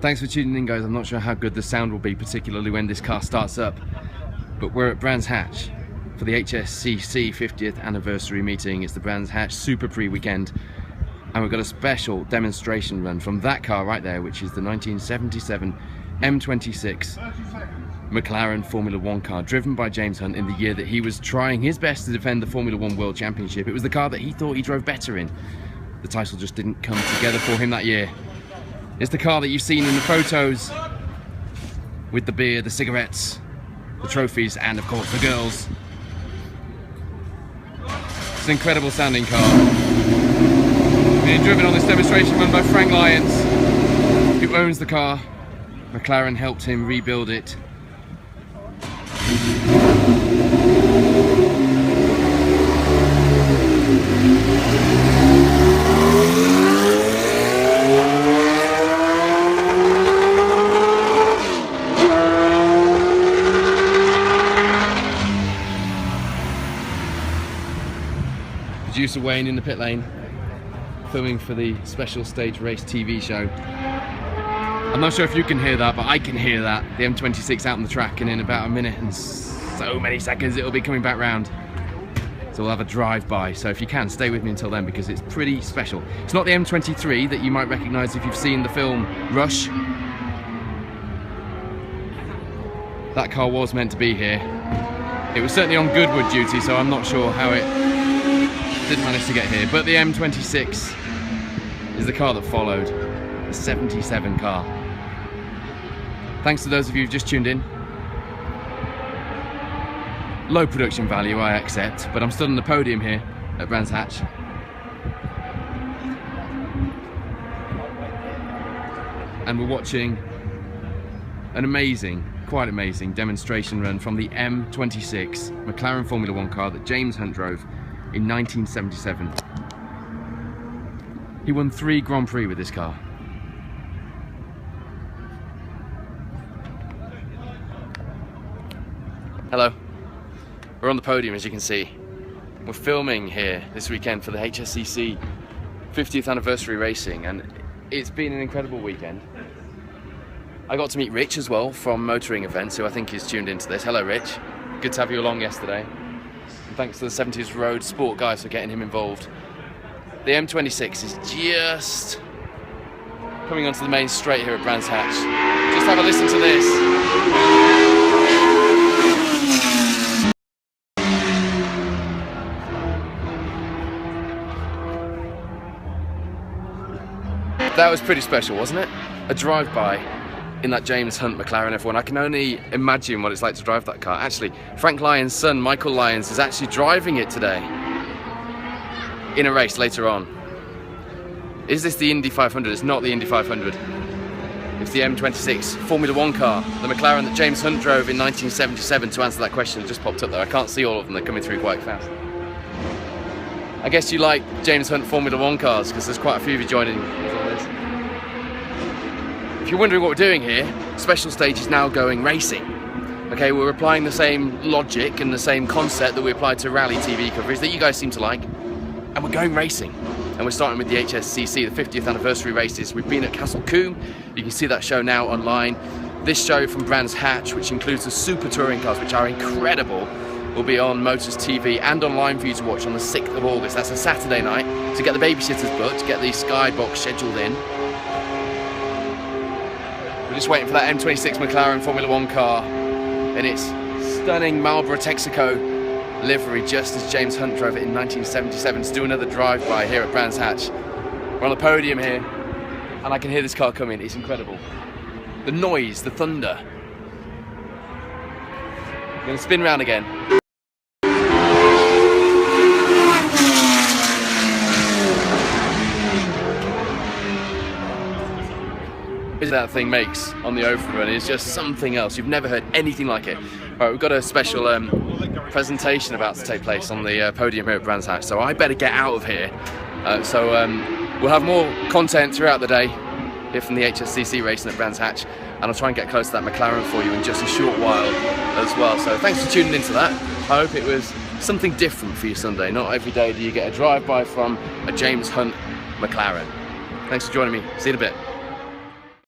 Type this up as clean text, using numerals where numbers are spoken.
Thanks for tuning in, guys. I'm not sure how good the sound will be, particularly when this car starts up, but we're at Brands Hatch for the HSCC 50th anniversary meeting. It's the Brands Hatch Super Prix weekend, and we've got a special demonstration run from that car right there, which is the 1977 M26 McLaren Formula 1 car, driven by James Hunt in the year that he was trying his best to defend the Formula 1 World Championship. It was the car that he thought he drove better in. The title just didn't come together for him that year. It's the car that you've seen in the photos with the beer, the cigarettes, the trophies, and of course the girls. It's an incredible sounding car. Being driven on this demonstration run by Frank Lyons, who owns the car. McLaren helped him rebuild it. Producer Wayne in the pit lane, filming for the special stage race TV show. I'm not sure if you can hear that, but I can hear that. The M26 out on the track, and in about a minute and so many seconds it'll be coming back round. So we'll have a drive-by, so if you can, stay with me until then, because it's pretty special. It's not the M23 that you might recognise if you've seen the film Rush. That car was meant to be here. It was certainly on Goodwood duty, so I'm not sure how it didn't manage to get here, but the M26 is the car that followed, the 77 car. Thanks to those of you who've just tuned in. Low production value, I accept, but I'm still on the podium here at Brands Hatch. And we're watching an amazing, quite amazing demonstration run from the M26 McLaren Formula 1 car that James Hunt drove in 1977. He won 3 Grand Prix with this car. Hello. We're on the podium, as you can see. We're filming here this weekend for the HSCC 50th anniversary racing, and it's been an incredible weekend. I got to meet Rich as well from Motoring Events, who I think is tuned into this. Hello, Rich. Good to have you along yesterday. And thanks to the 70s Road Sport guys for getting him involved. The M26 is just coming onto the main straight here at Brands Hatch. Just have a listen to this. That was pretty special, wasn't it? A drive-by in that James Hunt McLaren F1. I can only imagine what it's like to drive that car. Actually, Frank Lyons' son, Michael Lyons, is actually driving it today in a race later on. Is this the Indy 500? It's not the Indy 500. It's the M26 Formula 1 car, the McLaren that James Hunt drove in 1977. To answer that question, it just popped up there. I can't see all of them, they're coming through quite fast. I guess you like James Hunt Formula 1 cars, because there's quite a few of you joining. If you're wondering what we're doing here, special stage is now going racing. Okay, we're applying the same logic and the same concept that we applied to rally TV coverage that you guys seem to like, and we're going racing. And we're starting with the HSCC, the 50th anniversary races. We've been at Castle Combe. You can see that show now online. This show from Brands Hatch, which includes the Super Touring cars, which are incredible, will be on Motors TV and online for you to watch on the 6th of August. That's a Saturday night. To get the babysitters booked, get the Skybox scheduled in. We're just waiting for that M26 McLaren Formula 1 car in its stunning Marlboro Texaco livery, just as James Hunt drove it in 1977, to do another drive-by here at Brands Hatch. We're on the podium here, and I can hear this car coming. It's incredible. The noise, the thunder. I'm going to spin round again. That thing makes on the overrun is just something else. You've never heard anything like it. Right, we've got a special presentation about to take place on the podium here at Brands Hatch, so I better get out of here. We'll have more content throughout the day here from the HSCC racing at Brands Hatch, and I'll try and get close to that McLaren for you in just a short while as well. So thanks for tuning into that. I hope it was something different for you Sunday. Not every day do you get a drive-by from a James Hunt McLaren. Thanks for joining me. See you in a bit.